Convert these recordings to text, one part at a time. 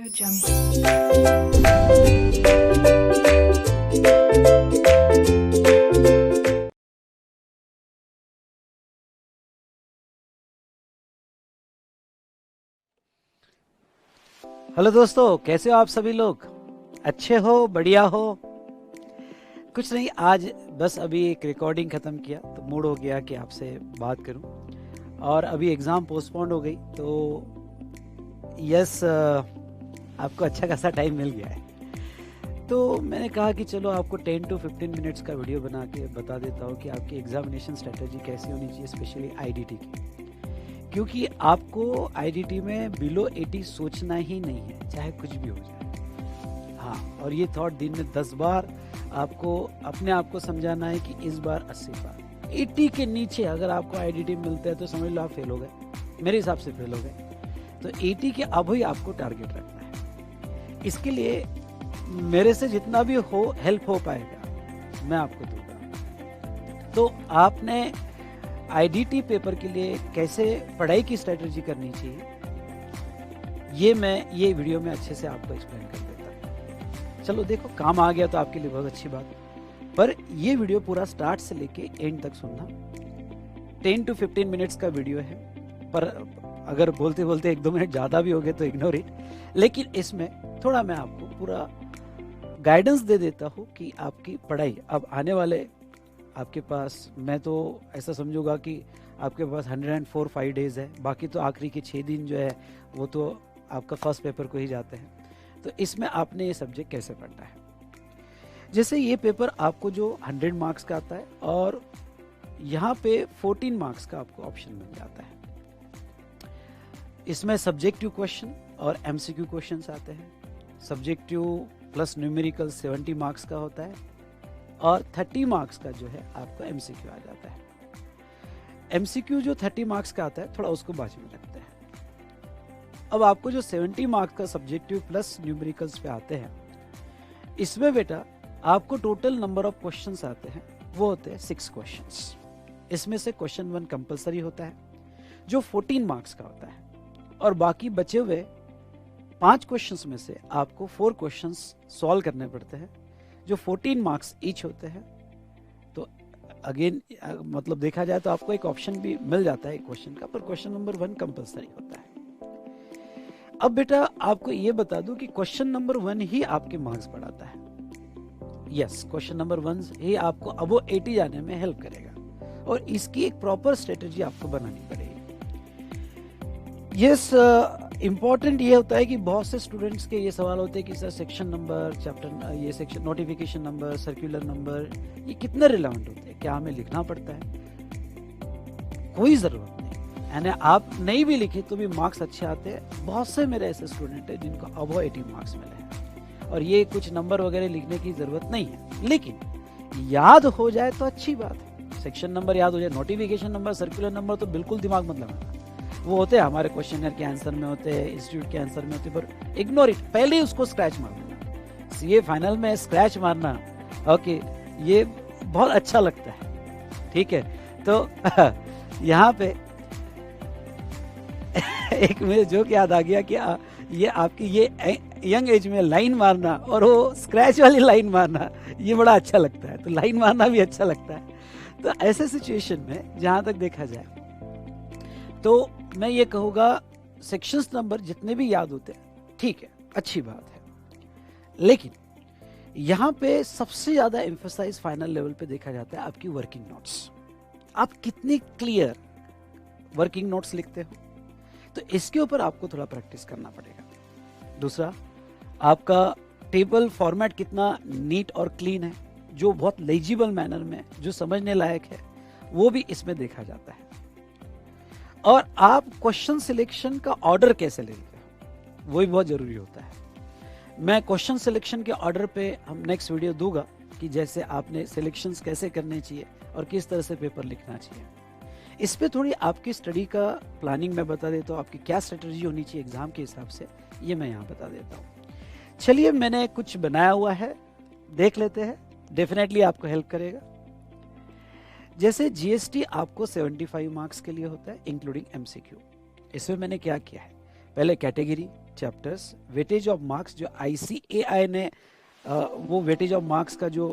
Hello दोस्तों, कैसे हो आप सभी लोग? अच्छे हो, बढ़िया हो? कुछ नहीं, आज बस अभी एक रिकॉर्डिंग ख़त्म किया तो मूड हो गया कि आपसे बात करूं। और अभी एग्ज़ाम पोस्टपोन्ड हो गई तो यस, आपको अच्छा खासा टाइम मिल गया है। तो मैंने कहा कि चलो आपको 10 to 15 मिनट्स का वीडियो बना के बता देता हूँ कि आपकी एग्जामिनेशन स्ट्रेटजी कैसी होनी चाहिए, स्पेशली आईडीटी की। क्योंकि आपको आईडीटी में बिलो 80 सोचना ही नहीं है, चाहे कुछ भी हो जाए। हाँ, और ये थॉट दिन में 10 बार आपको अपने आप को समझाना है कि इस बार 80 बार। 80 के नीचे अगर आपको आईडीटी मिलता है तो समझ लो आप फेल हो गए, मेरे हिसाब से फेल हो गए। तो 80 के अब ही आपको टारगेट रखना है। इसके लिए मेरे से जितना भी हो हेल्प हो पाएगा मैं आपको दूंगा। तो आपने आईडीटी पेपर के लिए कैसे पढ़ाई की स्ट्रेटजी करनी चाहिए, ये मैं ये वीडियो में अच्छे से आपको एक्सप्लेन कर देता हूँ। चलो देखो, काम आ गया तो आपके लिए बहुत अच्छी बात, पर ये वीडियो पूरा स्टार्ट से लेके एंड तक सुनना। 10 to 15 मिनट्स का वीडियो है, पर अगर बोलते बोलते 1-2 मिनट ज़्यादा भी हो गए तो इग्नोर इट। लेकिन इसमें थोड़ा मैं आपको पूरा गाइडेंस दे देता हूँ कि आपकी पढ़ाई अब आने वाले आपके पास, मैं तो ऐसा समझूंगा कि आपके पास 104 डेज है, बाकी तो आखिरी के 6 दिन जो है वो तो आपका फर्स्ट पेपर को ही जाते हैं। तो इसमें आपने ये सब्जेक्ट कैसे पढ़ना है। जैसे ये पेपर आपको जो 100 मार्क्स का आता है और यहाँ पे 14 मार्क्स का आपको ऑप्शन मिल जाता है। इसमें सब्जेक्टिव क्वेश्चन और एमसीक्यू क्वेश्चंस आते हैं। सब्जेक्टिव प्लस न्यूमेरिकल 70 मार्क्स का होता है और 30 मार्क्स का जो है आपका एमसीक्यू आ जाता है। एमसीक्यू जो 30 मार्क्स का आता है थोड़ा उसको बाजू में रखते हैं। अब आपको जो 70 मार्क्स का सब्जेक्टिव प्लस न्यूमेरिकल्स पे आते हैं, इसमें बेटा आपको टोटल नंबर ऑफ क्वेश्चंस आते हैं, वो होते हैं 6 क्वेश्चंस। इसमें से क्वेश्चन 1 कंपलसरी होता है जो 14 मार्क्स का होता है, और बाकी बचे हुए 5 क्वेश्चंस में से आपको 4 क्वेश्चंस सॉल्व करने पड़ते हैं जो 14 मार्क्स ईच होते हैं। तो अगेन मतलब देखा जाए तो आपको एक ऑप्शन भी मिल जाता है क्वेश्चन का, पर क्वेश्चन नंबर 1 कंपलसरी होता है। अब बेटा आपको ये बता दूं कि क्वेश्चन नंबर 1 ही आपके मार्क्स बढ़ाता है। यस, क्वेश्चन नंबर 1 ही आपको अबो 80 जाने में हेल्प करेगा, और इसकी एक प्रॉपर स्ट्रेटेजी आपको बनानी पड़ेगी। यस, इम्पॉर्टेंट ये होता है कि बहुत से स्टूडेंट्स के ये सवाल होते हैं कि सर सेक्शन नंबर, चैप्टर, ये section notification number, circular number, ये कितने रिलेवेंट होते हैं, क्या हमें लिखना पड़ता है? कोई ज़रूरत नहीं, यानी आप नहीं भी लिखे तो भी मार्क्स अच्छे आते हैं। बहुत से मेरे ऐसे स्टूडेंट हैं जिनको अबव 80 मार्क्स मिले हैं, और ये कुछ नंबर वगैरह लिखने की ज़रूरत नहीं है, लेकिन याद हो जाए तो अच्छी बात है। सेक्शन नंबर याद हो जाए, नोटिफिकेशन नंबर, सर्कुलर नंबर तो बिल्कुल दिमाग मत लगाना। वो होते हैं हमारे क्वेश्चनर के आंसर में होते हैं, इंस्टीट्यूट के आंसर में होते हैं, पर इग्नोर इट, पहले ही उसको स्क्रैच मार देना। सीए फाइनल में स्क्रैच मारना, ओके, ये बहुत अच्छा लगता है, ठीक है। तो यहाँ पे एक मेरे जोक याद आ गया कि ये आपकी ये यंग एज में लाइन मारना और वो स्क्रैच वाली लाइन मारना, ये बड़ा अच्छा लगता है। तो लाइन मारना भी अच्छा लगता है। तो ऐसे सिचुएशन में जहाँ तक देखा जाए तो मैं ये कहूँगा सेक्शंस नंबर जितने भी याद होते हैं ठीक है, अच्छी बात है, लेकिन यहाँ पे सबसे ज़्यादा एम्फसाइज फाइनल लेवल पे देखा जाता है आपकी वर्किंग नोट्स। आप कितनी क्लियर वर्किंग नोट्स लिखते हो, तो इसके ऊपर आपको थोड़ा प्रैक्टिस करना पड़ेगा। दूसरा, आपका टेबल फॉर्मेट कितना नीट और क्लीन है, जो बहुत लेजिबल मैनर में, जो समझने लायक है, वो भी इसमें देखा जाता है। और आप क्वेश्चन सिलेक्शन का ऑर्डर कैसे लेते हो, वो भी बहुत जरूरी होता है। मैं क्वेश्चन सिलेक्शन के ऑर्डर पे हम नेक्स्ट वीडियो दूंगा कि जैसे आपने सिलेक्शंस कैसे करने चाहिए और किस तरह से पेपर लिखना चाहिए। इस पे थोड़ी आपकी स्टडी का प्लानिंग मैं बता देता हूँ, आपकी क्या स्ट्रेटजी होनी चाहिए एग्जाम के हिसाब से, ये मैं यहाँ बता देता हूँ। चलिए, मैंने कुछ बनाया हुआ है, देख लेते हैं, डेफिनेटली आपको हेल्प करेगा। जैसे जीएसटी आपको 75 मार्क्स के लिए होता है इंक्लूडिंग एमसीक्यू। इसमें मैंने क्या किया है, पहले category chapters weightage of marks जो ICAI ने वो वेटेज ऑफ मार्क्स का जो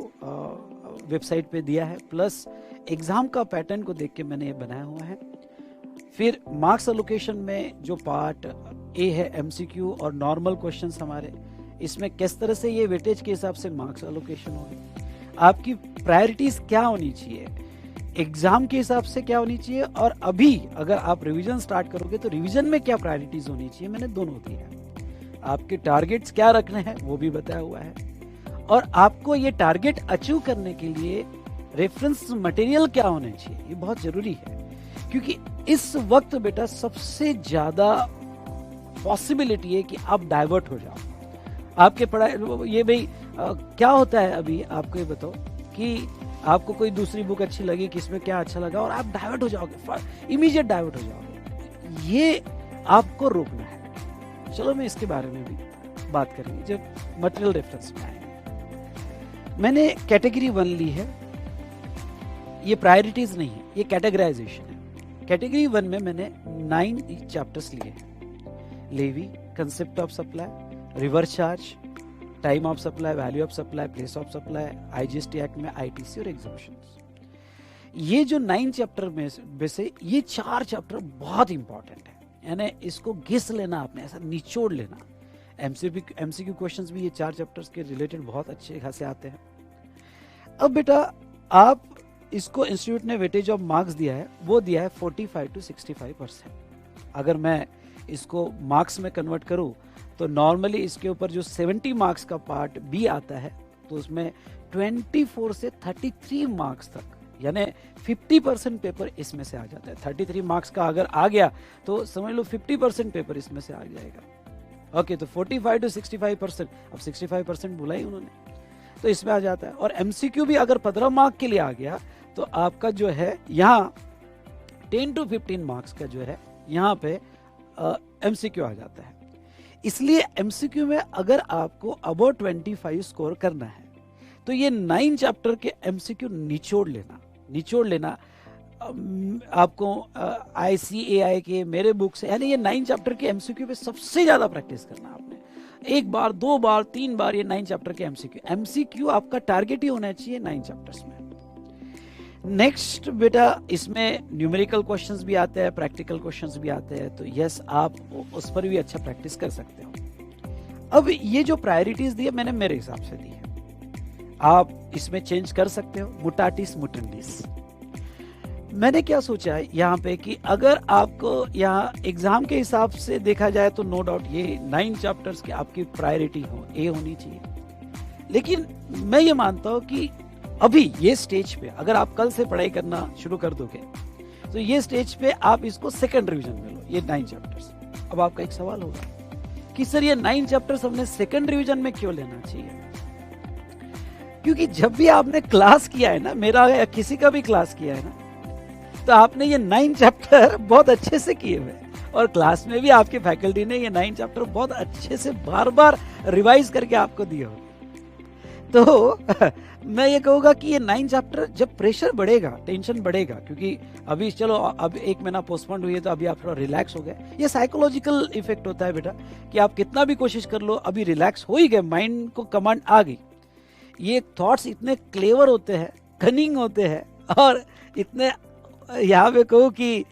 वेबसाइट पे दिया है, प्लस एग्जाम का पैटर्न को देख के मैंने ये बनाया हुआ है। फिर मार्क्स एलोकेशन में जो पार्ट ए है MCQ और नॉर्मल क्वेश्चंस हमारे, इसमें किस तरह से ये वेटेज के हिसाब से मार्क्स एलोकेशन होगी, आपकी प्रायोरिटीज क्या होनी चाहिए, एग्जाम के हिसाब से क्या होनी चाहिए, और अभी अगर आप रिवीजन स्टार्ट करोगे तो रिवीजन में क्या प्रायोरिटीज होनी चाहिए, मैंने दोनों दिए हैं। आपके टारगेट्स क्या रखने हैं वो भी बताया हुआ है, और आपको ये टारगेट अचीव करने के लिए रेफरेंस मटेरियल क्या होने चाहिए, ये बहुत जरूरी है। क्योंकि इस वक्त बेटा सबसे ज्यादा पॉसिबिलिटी है कि आप डाइवर्ट हो जाओ आपके पढ़ाई। ये भाई क्या होता है, अभी आपको ये बताओ कि आपको कोई दूसरी बुक अच्छी लगी, किसमें क्या अच्छा लगा, और आप डाइवर्ट हो जाओगे, इमीडिएट डाइवर्ट हो जाओगे। ये आपको रोकना है। चलो मैं इसके बारे में भी बात करेंगे जब मटेरियल रेफरेंस में आएंगे। मैंने कैटेगरी 1 ली है, ये प्रायोरिटीज नहीं है, ये कैटेगराइजेशन है। कैटेगरी 1 में मैंने 9 चैप्टर्स लिए हैं। Levy, concept of supply, reverse charge, time of supply, value of supply, place of supply, IGST act में ITC और एग्जीबिशंस। ये जो 9 चैप्टर में से ये 4 चैप्टर बहुत इंपॉर्टेंट है, यानी इसको घिस लेना आपने, ऐसा निचोड़ लेना। MCQ क्वेश्चंस भी ये 4 चैप्टर्स के रिलेटेड बहुत अच्छे खासे आते हैं। अब बेटा आप इसको इंस्टीट्यूट ने वेटेज ऑफ मार्क्स दिया है, वो दिया है 45 to 65%। अगर मैं इसको मार्क्स में कन्वर्ट करूं तो नॉर्मली इसके ऊपर जो 70 मार्क्स का पार्ट बी आता है तो उसमें 24 से 33 मार्क्स तक, यानी 50% पेपर इसमें से आ जाता है। 33 मार्क्स का अगर आ गया तो समझ लो 50% पेपर इसमें से आ जाएगा। ओके, तो 45 to 65%, अब 65% बोला ही उन्होंने, तो इसमें आ जाता है। और MCQ भी अगर 15 मार्क के लिए आ गया तो आपका जो है यहाँ 10 to 15 मार्क्स का जो है यहाँ पे MCQ आ जाता है। इसलिए MCQ में अगर आपको अबाउट 25 स्कोर करना है तो ये 9 चैप्टर के MCQ निचोड़ लेना आपको ICAI के मेरे बुक से, यानी ये 9 चैप्टर के MCQ पे सबसे ज्यादा प्रैक्टिस करना आपने। 1 बार 2 बार 3 बार ये 9 चैप्टर के MCQ आपका टारगेट ही होना चाहिए 9 चैप्टर्स में। नेक्स्ट बेटा इसमें न्यूमेरिकल क्वेश्चंस भी आते हैं, प्रैक्टिकल क्वेश्चंस भी आते हैं, तो यस आप उस पर भी अच्छा प्रैक्टिस कर सकते हो। अब ये जो प्रायोरिटीज दी है मैंने मेरे हिसाब से दी है, आप इसमें चेंज कर सकते हो, मुटाटिस मुटेंडिस। मैंने क्या सोचा है यहाँ पे कि अगर आपको यहाँ एग्जाम के हिसाब से देखा जाए तो नो डाउट ये 9 चैप्टर्स की आपकी प्रायोरिटी ए होनी चाहिए। लेकिन मैं ये मानता हूँ कि अभी ये स्टेज पे अगर आप कल से पढ़ाई करना शुरू कर दोगे तो ये स्टेज पे आप इसको सेकंड रिवीजन में लो, ये 9 चैप्टर्स। अब आपका एक सवाल होगा कि सर ये 9 चैप्टर्स हमने सेकंड रिवीजन में क्यों लेना चाहिए? क्योंकि जब भी आपने क्लास किया है ना, मेरा या किसी का भी क्लास किया है ना, तो आपने ये 9 चैप्टर बहुत अच्छे से किए हुए, और क्लास में भी आपके फैकल्टी ने ये 9 चैप्टर बहुत अच्छे से बार बार रिवाइज करके आपको दिए हो। तो मैं ये कहूँगा कि ये 9 चैप्टर जब प्रेशर बढ़ेगा, टेंशन बढ़ेगा, क्योंकि अभी चलो अब 1 महीना पोस्टपोन हुई है तो अभी आप थोड़ा रिलैक्स हो गए। ये साइकोलॉजिकल इफेक्ट होता है बेटा कि आप कितना भी कोशिश कर लो, अभी रिलैक्स हो ही गए, माइंड को कमांड आ गई। ये थॉट्स इतने क्लेवर होते हैं, कनिंग होते हैं, और इतने यहाँ पे कहूँ कि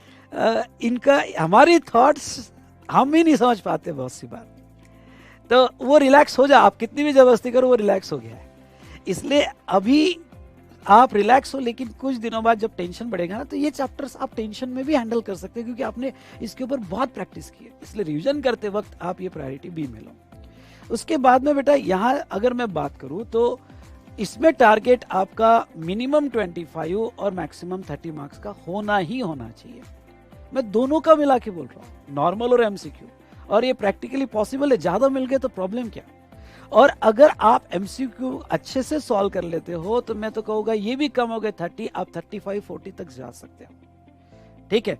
इनका हमारी थॉट्स हम ही नहीं समझ पाते बहुत सी बार। तो वो रिलैक्स हो जा, आप कितनी भी जबरदस्ती करो वो रिलैक्स हो गया है। इसलिए अभी आप रिलैक्स हो, लेकिन कुछ दिनों बाद जब टेंशन बढ़ेगा ना तो ये चैप्टर्स आप टेंशन में भी हैंडल कर सकते हैं, क्योंकि आपने इसके ऊपर बहुत प्रैक्टिस की है। इसलिए रिवीजन करते वक्त आप ये प्रायोरिटी बी में लो। उसके बाद में बेटा यहाँ अगर मैं बात करूँ तो इसमें टारगेट आपका मिनिमम 25 और मैक्सिमम 30 मार्क्स का होना ही होना चाहिए। मैं दोनों का मिला के बोल रहा हूँ, नॉर्मल और MCQ, और ये प्रैक्टिकली पॉसिबल है। ज्यादा मिल गए तो प्रॉब्लम क्या। और अगर आप MCQ अच्छे से सॉल्व कर लेते हो तो मैं तो कहूँगा ये भी कम हो गए 30, आप 35-40 तक जा सकते हो। ठीक है,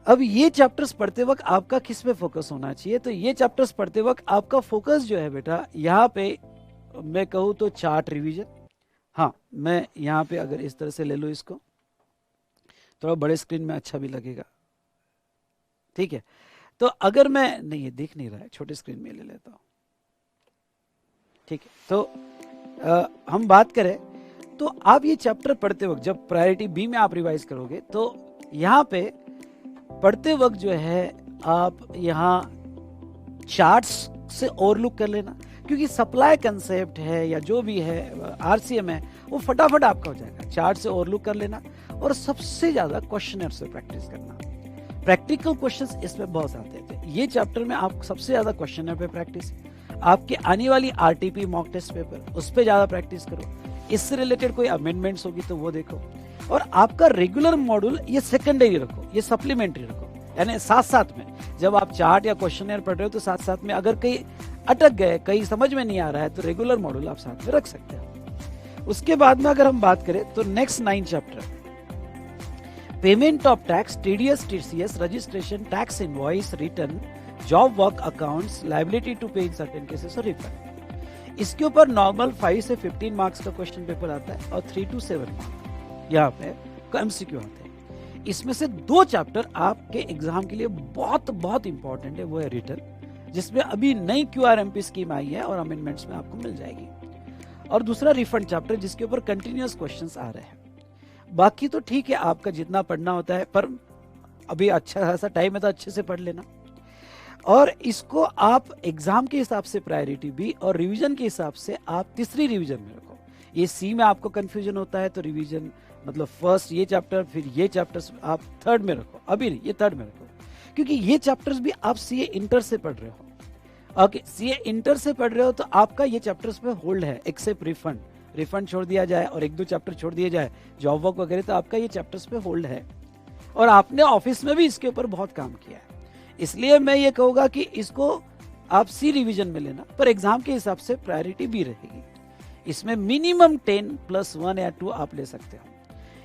अब ये चैप्टर्स पढ़ते वक्त आपका किस पे फोकस होना चाहिए? तो ये चैप्टर्स पढ़ते वक्त आपका फोकस जो है बेटा, यहाँ पे मैं कहूँ तो चार्ट रिवीजन। हाँ, मैं यहाँ पे अगर इस तरह से ले लूँ इसको, थोड़ा बड़े स्क्रीन में अच्छा भी लगेगा। ठीक है, तो अगर मैं नहीं, ये दिख नहीं रहा है, छोटे स्क्रीन में ले लेता हूं, ठीक है। तो हम बात करें तो आप ये चैप्टर पढ़ते वक्त जब प्रायोरिटी बी में आप रिवाइज करोगे तो यहाँ पे पढ़ते वक्त जो है आप यहाँ चार्ट्स से ओवरलुक कर लेना, क्योंकि सप्लाई कंसेप्ट है या जो भी है आरसीएम है वो फटाफट आपका हो जाएगा। चार्ट से ओवरलुक कर लेना और सबसे ज्यादा क्वेश्चनर से प्रैक्टिस करना। प्रैक्टिकल क्वेश्चंस इसमें बहुत आते थे, ये चैप्टर में आप सबसे ज्यादा क्वेश्चनर पे प्रैक्टिस, आपके आने वाली आरटीपी मॉक टेस्ट पेपर उस पे ज्यादा प्रैक्टिस करो, इससे रिलेटेड कोई अमेंडमेंट्स होगी तो वो देखो, और आपका रेगुलर मॉड्यूल ये सेकेंडरी रखो, ये सप्लीमेंट्री रखो, यानी साथ साथ में जब आप चार्ट या क्वेश्चनर पढ़ रहे हो तो साथ साथ में अगर कहीं अटक गए, कहीं समझ में नहीं आ रहा है तो रेगुलर मॉड्यूल आप साथ में रख सकते हो। उसके बाद में अगर हम बात करें तो next 9 chapter, payment of tax, TDS, TCS, registration, tax invoice, return, job work accounts, liability to pay in certain cases और रिफंड। इसके ऊपर नॉर्मल 5 से 15 मार्क्स का क्वेश्चन पेपर आता है और 3 to 7 मार्क्स यहाँ पे एमसीक्यू आते हैं। इसमें से 2 चैप्टर आपके एग्जाम के लिए बहुत बहुत इंपॉर्टेंट है, वो है रिटर्न, जिसमें अभी नई क्यूआरएमपी स्कीम आई है और अमेंडमेंट्स में आपको मिल जाएगी, और दूसरा रिफंड चैप्टर जिसके ऊपर कंटिन्यूअस क्वेश्चंस आ रहे हैं। बाकी तो ठीक है, आपका जितना पढ़ना होता है, पर अभी अच्छा खासा टाइम है तो अच्छे से पढ़ लेना, और इसको आप एग्जाम के हिसाब से प्रायोरिटी भी और रिवीजन के हिसाब से आप तीसरी रिवीजन में रखो। ये सी में आपको कंफ्यूजन होता है तो रिवीजन मतलब फर्स्ट ये चैप्टर, फिर ये चैप्टर्स आप थर्ड में रखो, अभी नहीं, ये थर्ड में रखो, क्योंकि ये चैप्टर्स भी आप सीए इंटर से पढ़ रहे हो। ओके, सीए इंटर से पढ़ रहे हो तो आपका ये चैप्टर्स पे होल्ड है, एक्सेप्ट रिफंड छोड़ दिया जाए और 1-2 चैप्टर छोड़ दिए जाए, जॉब वर्क वगैरह, तो आपका ये चैप्टर्स पे होल्ड है, और आपने ऑफिस में भी इसके ऊपर बहुत काम किया है। इसलिए मैं ये कहूंगा कि इसको आप सी रिवीजन में लेना, पर एग्जाम के हिसाब से प्रायोरिटी भी रहेगी। इसमें मिनिमम 10+1 या 2 आप ले सकते हो।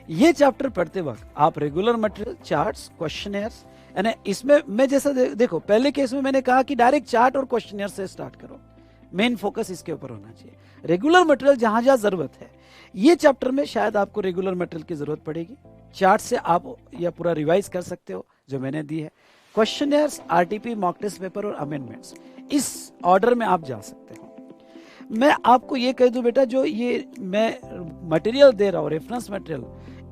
ये चैप्टर पढ़ते वक्त आप रेगुलर मटेरियल, चार्ट्स, क्वेश्चनर्स, यानी इसमें मैं जैसा देखो पहले केस में मैंने कहा कि डायरेक्ट चार्ट और क्वेश्चनर से स्टार्ट करो, मेन फोकस इसके ऊपर होना चाहिए। रेगुलर मटेरियल जहां जहां जरूरत है, ये चैप्टर में शायद आपको रेगुलर मटेरियल की जरूरत पड़ेगी, चार्ट से आप यह पूरा रिवाइज कर सकते हो जो मैंने दी है। Questionnaires, RTP, mock test paper और अमेंडमेंट्स, इस ऑर्डर में आप जा सकते हो। मैं आपको ये कह दूं बेटा, जो ये मैं मटेरियल दे रहा हूँ, रेफरेंस मटेरियल,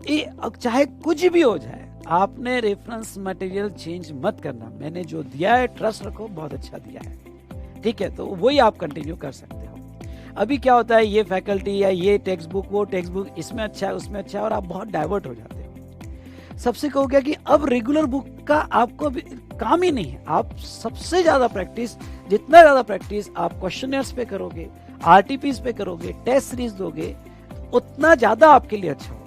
ये चाहे कुछ भी हो जाए, आपने रेफरेंस मटेरियल चेंज मत करना। मैंने जो दिया है ट्रस्ट रखो, बहुत अच्छा दिया है, ठीक है, तो वही आप कंटिन्यू कर सकते हो। अभी क्या होता है, ये फैकल्टी या ये टेक्स्ट बुक, वो टेक्स्ट बुक, इसमें अच्छा है, उसमें अच्छा है, और आप बहुत डाइवर्ट हो जाते हो। सबसे कहोगे कि अब रेगुलर बुक का आपको काम ही नहीं है, आप सबसे ज्यादा प्रैक्टिस, जितना ज्यादा प्रैक्टिस आप क्वेश्चनर्स पे करोगे, आरटीपीज पे करोगे, टेस्ट सीरीज दोगे, उतना ज्यादा आपके लिए अच्छा होगा।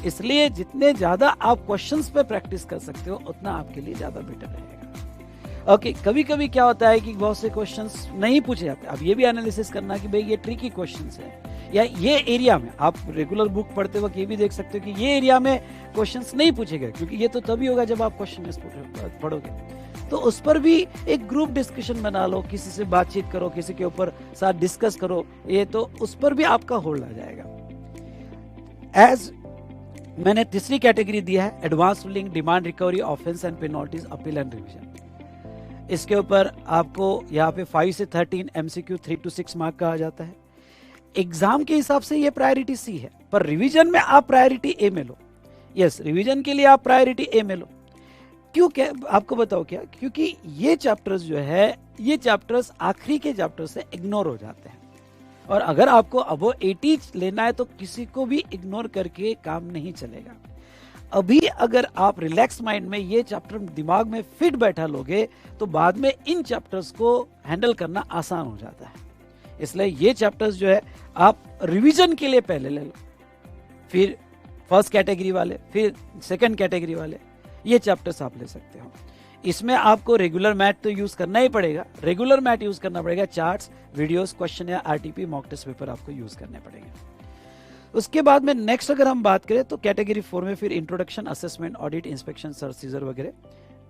इसलिए जितने ज्यादा आप क्वेश्चंस पे प्रैक्टिस कर सकते हो, उतना आपके लिए ज्यादा बेटर रहेगा। ओके, कभी कभी क्या होता है कि बहुत से क्वेश्चंस नहीं पूछे जाते। अब ये भी एनालिसिस करना कि भाई ये ट्रिकी क्वेश्चंस है, या ये एरिया में आप रेगुलर बुक पढ़ते वक्त ये भी देख सकते हो कि ये एरिया में क्वेश्चंस नहीं पूछे गए, क्योंकि ये तो तभी होगा जब आप क्वेश्चन पढ़ोगे। तो उस पर भी एक ग्रुप डिस्कशन बना लो, किसी से बातचीत करो, किसी के ऊपर साथ डिस्कस करो, ये तो उस पर भी आपका होल्ड आ जाएगा। एज मैंने तीसरी कैटेगरी दिया है, advance ruling, demand recovery, offence and penalties, appeal and revision. इसके ऊपर आपको यहाँ पे 5 से 13 एमसीक्यू 3 to 6 मार्क का आ जाता है। एग्जाम के हिसाब से ये प्रायोरिटी सी है, पर रिवीजन में आप प्रायोरिटी ए में लो। यस, रिवीजन के लिए आप प्रायोरिटी ए में लो। क्यों, क्या आपको बताओ क्या, क्योंकि ये चैप्टर्स जो है, ये चैप्टर्स आखिरी के चैप्टर से इग्नोर हो जाते हैं, और अगर आपको अबो 80 लेना है तो किसी को भी इग्नोर करके काम नहीं चलेगा। अभी अगर आप रिलैक्स माइंड में ये चैप्टर दिमाग में फिट बैठा लोगे तो बाद में इन चैप्टर्स को हैंडल करना आसान हो जाता है। इसलिए ये चैप्टर्स जो है आप रिवीजन के लिए पहले ले लो, फिर फर्स्ट कैटेगरी वाले, फिर सेकंड कैटेगरी वाले, ये चैप्टर्स आप ले सकते हो। इसमें आपको रेगुलर मैथ तो यूज करना ही पड़ेगा, रेगुलर मैथ यूज करना पड़ेगा, चार्ट्स, वीडियोस, क्वेश्चन या आरटीपी, मॉक टेस्ट पेपर आपको यूज करने पड़ेंगे। उसके बाद में नेक्स्ट अगर हम बात करें तो कैटेगरी 4 में फिर introduction, assessment, audit, inspection, search, seizure वगैरह,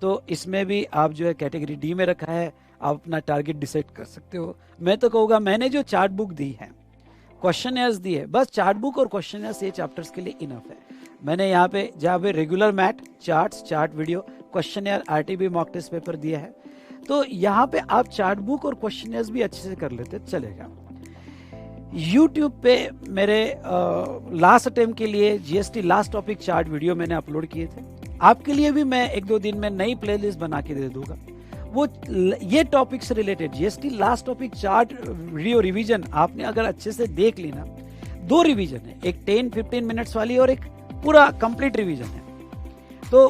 तो इसमें भी आप जो है कैटेगरी डी में रखा है, आप अपना टारगेट डिसाइड कर सकते हो। मैं तो कहूँगा, मैंने जो चार्ट बुक दी है, क्वेश्चनर्स दी है, बस चार्ट बुक और क्वेश्चनर्स ये चैप्टर्स के लिए इनफ है। मैंने यहाँ पे जहाँ पे regular math, charts, chart video, questionnaire RTB mock test paper दिया है, तो यहाँ पे आप चार्ट बुक और क्वेश्चनर्स भी अच्छे से कर लेते चलेगा। YouTube पे मेरे लास्ट अटेम्प्ट के लिए GST last topic chart video मैंने अपलोड किए थे। आपके लिए भी मैं 1-2 दिन में नई प्लेलिस्ट बना के दे दूंगा। वो ये टॉपिक से related GST last topic chart video revision आपने अगर अच्छे से देख ली ना, 2 रिवीजन है, एक 10-15 मिनट्स वाली और एक पूरा कंप्लीट रिवीजन है। तो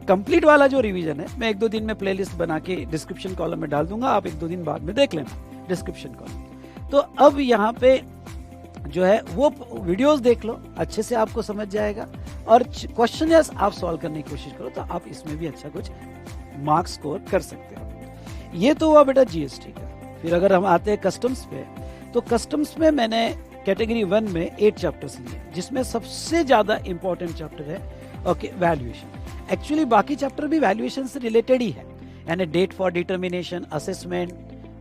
कंप्लीट वाला जो रिवीजन है मैं 1-2 दिन में प्लेलिस्ट बना के डिस्क्रिप्शन कॉलम में डाल दूंगा, आप 1-2 दिन बाद में देख लेना डिस्क्रिप्शन कॉलम। तो अब यहाँ पे जो है वो वीडियोस देख लो, अच्छे से आपको समझ जाएगा और क्वेश्चनर्स आप सॉल्व करने की कोशिश करो, तो आप इसमें भी अच्छा कुछ मार्क्स स्कोर कर सकते हो। ये तो हुआ बेटा जीएसटी का। फिर अगर हम आते हैं कस्टम्स पे, तो कस्टम्स में मैंने कैटेगरी 1 में 8 चैप्टर्स लिए, जिसमें सबसे ज्यादा इंपॉर्टेंट चैप्टर है ओके वैल्यूएशन। एक्चुअली बाकी चैप्टर भी वैल्यूएशन से रिलेटेड ही है, यानी date for determination, assessment,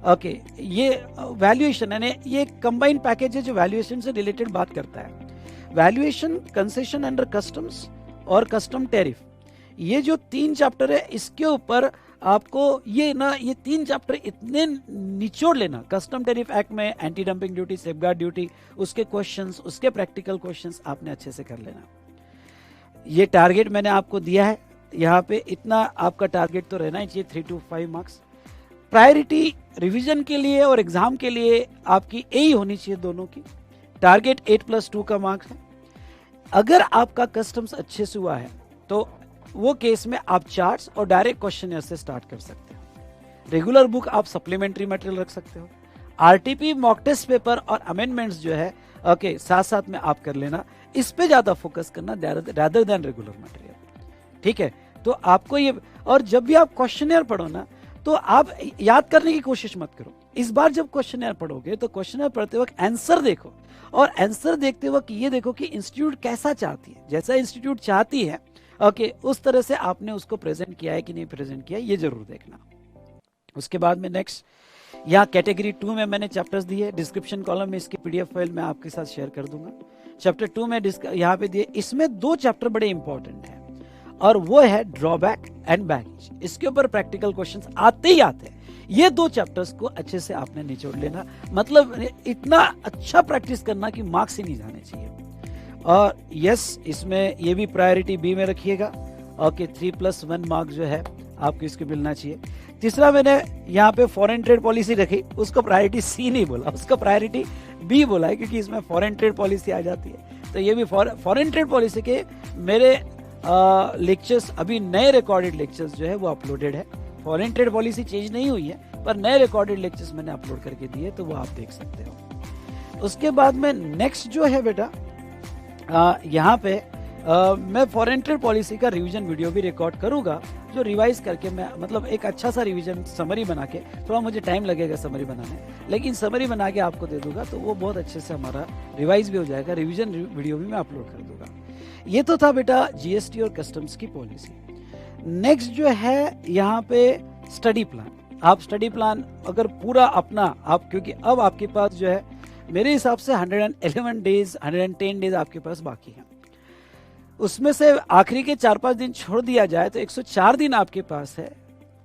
okay ये वैल्यूएशन यानी ये कंबाइंड पैकेज है जो वैल्यूएशन से रिलेटेड बात करता है। वैल्यूएशन, कंसेशन अंडर कस्टम्स और कस्टम टैरिफ, ये जो 3 चैप्टर है इसके ऊपर आपको ये 3 चैप्टर इतने निचोड़ लेना। कस्टम टैरिफ एक्ट में anti dumping duty, safeguard duty, उसके क्वेश्चंस, उसके प्रैक्टिकल क्वेश्चंस आपने अच्छे से कर लेना। ये टारगेट मैंने आपको दिया है, यहाँ पे इतना आपका टारगेट तो रहना ही चाहिए, 3 to 5 मार्क्स। प्रायोरिटी रिवीजन के लिए और एग्जाम के लिए आपकी यही होनी चाहिए दोनों की। टारगेट 8+2 का मार्क्स है। अगर आपका कस्टम्स अच्छे से हुआ है तो वो केस में आप चार्ट्स और डायरेक्ट क्वेश्चनर से स्टार्ट कर सकते हो। रेगुलर बुक आप सप्लीमेंट्री मटेरियल रख सकते हो। आरटीपी मॉक टेस्ट पेपर और अमेंडमेंट्स जो है ओके साथ साथ में आप कर लेना, इस पे ज्यादा फोकस करना रादर देन रेगुलर मटेरियल। ठीक है, तो आपको ये, और जब भी आप क्वेश्चनर पढ़ो ना तो आप याद करने की कोशिश मत करो। इस बार जब क्वेश्चनर पढ़ोगे तो क्वेश्चनर पढ़ते वक्त आंसर देखो, और आंसर देखते वक्त ये देखो कि इंस्टीट्यूट कैसा चाहती है, जैसा इंस्टीट्यूट चाहती है ओके उस तरह से आपने उसको प्रेजेंट किया है कि नहीं प्रेजेंट किया, ये जरूर देखना। उसके बाद में नेक्स्ट यहाँ कैटेगरी 2 में मैंने चैप्टर्स दिए, डिस्क्रिप्शन कॉलम में इसकी पीडीएफ फाइल मैं आपके साथ शेयर कर दूंगा। चैप्टर 2 में यहाँ पे दिए, इसमें 2 चैप्टर बड़े इंपॉर्टेंट हैं और वो है ड्रॉबैक एंड बैगेज। इसके ऊपर प्रैक्टिकल क्वेश्चंस आते ही आते हैं। ये 2 चैप्टर्स को अच्छे से आपने निचोड़ लेना, मतलब इतना अच्छा प्रैक्टिस करना कि मार्क्स ही नहीं जाने चाहिए। और यस, इसमें ये भी प्रायोरिटी बी में रखिएगा। ओके 3+1 मार्क जो है आपको इसको मिलना चाहिए। तीसरा मैंने यहाँ पे फॉरेन ट्रेड पॉलिसी रखी, उसको प्रायोरिटी सी नहीं बोला, उसको प्रायोरिटी बी बोला है, क्योंकि इसमें फॉरेन ट्रेड पॉलिसी आ जाती है। तो ये भी फॉरेन ट्रेड पॉलिसी के मेरे लेक्चर्स, अभी नए रिकॉर्डेड लेक्चर्स जो है वो अपलोडेड है। फॉरेन ट्रेड पॉलिसी चेंज नहीं हुई है, पर नए रिकॉर्डेड लेक्चर्स मैंने अपलोड करके दिए, तो वो आप देख सकते हो। उसके बाद में नेक्स्ट जो है बेटा यहाँ पे मैं फॉरेन ट्रेड पॉलिसी का रिवीजन वीडियो भी रिकॉर्ड करूंगा, जो रिवाइज करके मैं मतलब एक अच्छा सा रिवीजन समरी बना के, थोड़ा मुझे टाइम लगेगा समरी बनाने, लेकिन समरी बना के आपको दे दूंगा, तो वो बहुत अच्छे से हमारा रिवाइज भी हो जाएगा। रिवीजन वीडियो भी मैं अपलोड कर दूंगा। ये तो था बेटा जीएसटी और कस्टम्स की पॉलिसी। नेक्स्ट जो है यहाँ पे स्टडी प्लान। आप स्टडी प्लान अगर पूरा अपना आप, क्योंकि अब आपके पास जो है मेरे हिसाब से 111 डेज 110 डेज आपके पास बाकी हैं, उसमें से आखिरी के 4-5 दिन छोड़ दिया जाए तो 104 दिन आपके पास है।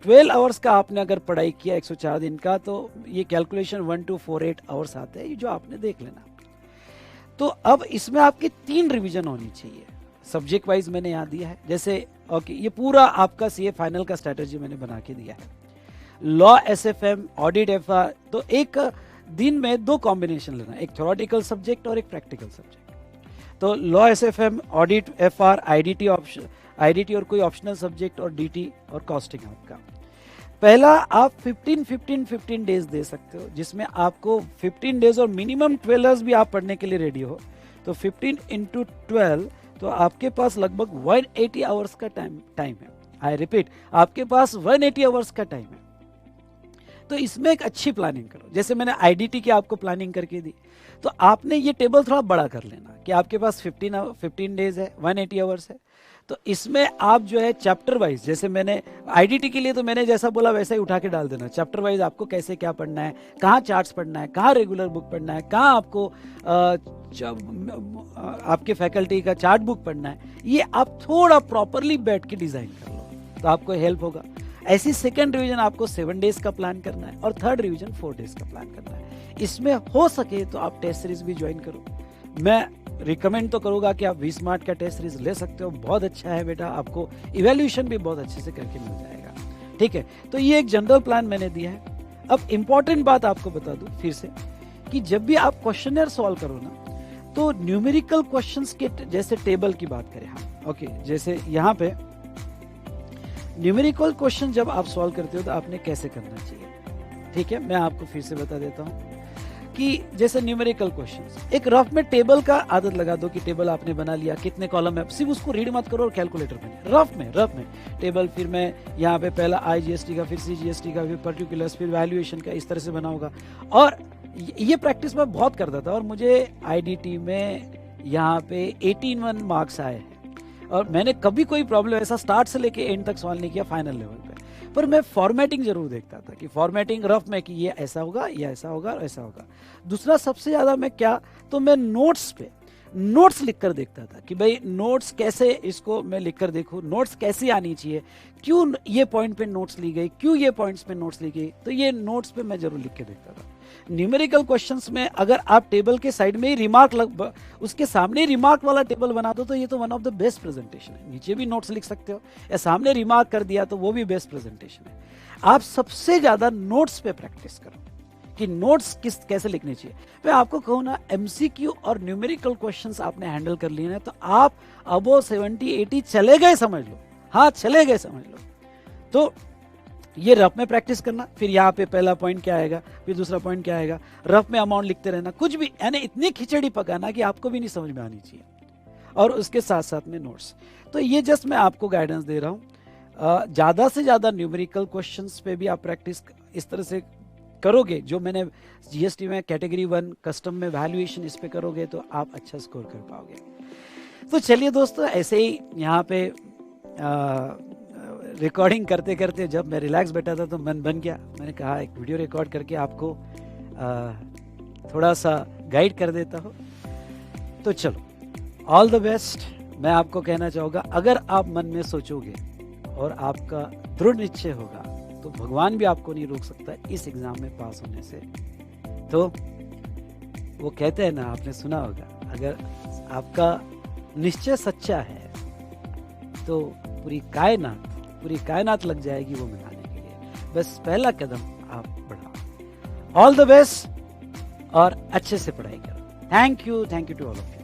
12 आवर्स का आपने अगर पढ़ाई किया 104 दिन का, तो ये कैलकुलेशन 1248 आवर्स आते हैं, जो आपने देख लेना। तो अब इसमें आपकी 3 रिवीजन होनी चाहिए। सब्जेक्ट वाइज मैंने यहाँ दिया है, जैसे ओके ये पूरा आपका सीए फाइनल का स्ट्रेटेजी मैंने बना के दिया है। लॉ, एसएफएम, ऑडिट, एफआर, तो एक दिन में 2 कॉम्बिनेशन लेना, एक थ्योरेटिकल सब्जेक्ट और एक प्रैक्टिकल सब्जेक्ट। तो law, SFM, audit, FR, IDT और कोई ऑप्शनल सब्जेक्ट और डीटी और कॉस्टिंग आपका। पहला आप 15 डेज दे सकते हो, जिसमें आपको 15 डेज और मिनिमम 12 आवर्स भी आप पढ़ने के लिए रेडी हो, तो 15 × 12 तो आपके पास लगभग 180 आवर्स का टाइम है। आई रिपीट, आपके पास 180 आवर्स का टाइम है। तो इसमें एक अच्छी प्लानिंग करो, जैसे मैंने आईडीटी की आपको प्लानिंग करके दी, तो आपने ये टेबल थोड़ा बड़ा कर लेना कि आपके पास 15 डेज है, 180 आवर्स है। तो इसमें आप जो है चैप्टर वाइज, जैसे मैंने आईडीटी के लिए तो मैंने जैसा बोला वैसा ही उठा के डाल देना। चैप्टर वाइज आपको कैसे क्या पढ़ना है, कहाँ चार्ट्स पढ़ना है, कहाँ रेगुलर बुक पढ़ना है, कहाँ आपको आपके फैकल्टी का चार्ट बुक पढ़ना है, ये आप थोड़ा प्रॉपरली बैठ के डिजाइन कर लो। तो आपको हेल्प होगा। ऐसी सेकंड रिवीजन आपको 7 डेज का प्लान करना है और थर्ड रिवीजन 4 डेज का प्लान करना है। इसमें हो सके तो आप टेस्ट सीरीज भी ज्वाइन करो। मैं रिकमेंड तो करूंगा कि आप वी स्मार्ट का टेस्ट सीरीज ले सकते हो, बहुत अच्छा है बेटा, आपको इवैल्यूएशन भी बहुत अच्छे से करके मिल जाएगा। ठीक है, तो ये एक जनरल प्लान मैंने दिया है। अब इंपॉर्टेंट बात आपको बता दूं फिर से कि जब भी आप क्वेश्चनर सॉल्व करो ना, तो न्यूमेरिकल क्वेश्चंस के जैसे टेबल की बात करें हम, ओके, जैसे यहाँ पे न्यूमेरिकल क्वेश्चन जब आप सॉल्व करते हो तो आपने कैसे करना चाहिए। ठीक है, मैं आपको फिर से बता देता हूँ कि जैसे न्यूमेरिकल क्वेश्चंस, एक रफ में टेबल का आदत लगा दो कि टेबल आपने बना लिया, कितने कॉलम है, सिर्फ उसको रीड मत करो और कैलकुलेटर बने। रफ में टेबल, फिर मैं यहाँ पे पहला IGST का, फिर CGST का, फिर पर्टिकुलर्स, फिर वैल्यूएशन का, इस तरह से बना होगा। और ये प्रैक्टिस मैं बहुत करता था और मुझे IDT में यहाँ पे 18 मार्क्स आए हैं और मैंने कभी कोई प्रॉब्लम ऐसा स्टार्ट से लेके एंड तक सॉल्व नहीं किया फाइनल लेवल पे। पर मैं फॉर्मेटिंग जरूर देखता था कि फॉर्मेटिंग रफ में कि ये ऐसा होगा, ये ऐसा होगा, ऐसा होगा। दूसरा सबसे ज्यादा मैं क्या, तो मैं नोट्स पे नोट्स लिखकर देखता था कि भाई नोट्स कैसे, इसको मैं लिखकर देखूं नोट्स कैसी आनी चाहिए, क्यों ये पॉइंट पे नोट्स ली गई, क्यों ये पॉइंट्स पे नोट्स ली गई, तो ये नोट्स पे मैं जरूर लिख के देखता था। न्यूमेरिकल क्वेश्चंस में अगर आप टेबल के साइड में ही रिमार्क उसके सामने रिमार्क वाला टेबल बना दो तो ये तो one of the best presentation है। नीचे भी नोट्स लिख सकते हो या सामने रिमार्क कर दिया तो वो भी बेस्ट प्रेजेंटेशन है। आप सबसे ज्यादा नोट्स पे प्रैक्टिस करो कि नोट्स कैसे लिखने चाहिए। मैं आपको कहूँ ना, MCQ और न्यूमेरिकल क्वेश्चंस आपने हैंडल कर लिए ना तो आप अबो 70-80 चले गए समझ लो, हाँ चले गए समझ लो। तो ये रफ में प्रैक्टिस करना, फिर यहाँ पे पहला पॉइंट क्या आएगा, फिर दूसरा पॉइंट क्या आएगा, रफ में अमाउंट लिखते रहना, कुछ भी, यानी इतनी खिचड़ी पकाना कि आपको भी नहीं समझ में आनी चाहिए, और उसके साथ साथ में नोट्स। तो ये जस्ट मैं आपको गाइडेंस दे रहा हूँ। ज़्यादा से ज़्यादा न्यूमेरिकल क्वेश्चंस पे भी आप प्रैक्टिस इस तरह से करोगे, जो मैंने GST में कैटेगरी 1 कस्टम में वैल्यूएशन इस पे करोगे तो आप अच्छा स्कोर कर पाओगे। तो चलिए दोस्तों, ऐसे ही यहाँ पे रिकॉर्डिंग करते करते जब मैं रिलैक्स बैठा था तो मन बन गया, मैंने कहा एक वीडियो रिकॉर्ड करके आपको थोड़ा सा गाइड कर देता हूँ। तो चलो, ऑल द बेस्ट। मैं आपको कहना चाहूँगा, अगर आप मन में सोचोगे और आपका दृढ़ निश्चय होगा तो भगवान भी आपको नहीं रोक सकता इस एग्जाम में पास होने से। तो वो कहते हैं ना, आपने सुना होगा, अगर आपका निश्चय सच्चा है तो पूरी कायनात लग जाएगी वो मनाने के लिए। बस पहला कदम आप बढ़ाओ। ऑल द बेस्ट और अच्छे से पढ़ाई करो। Thank you to all of you.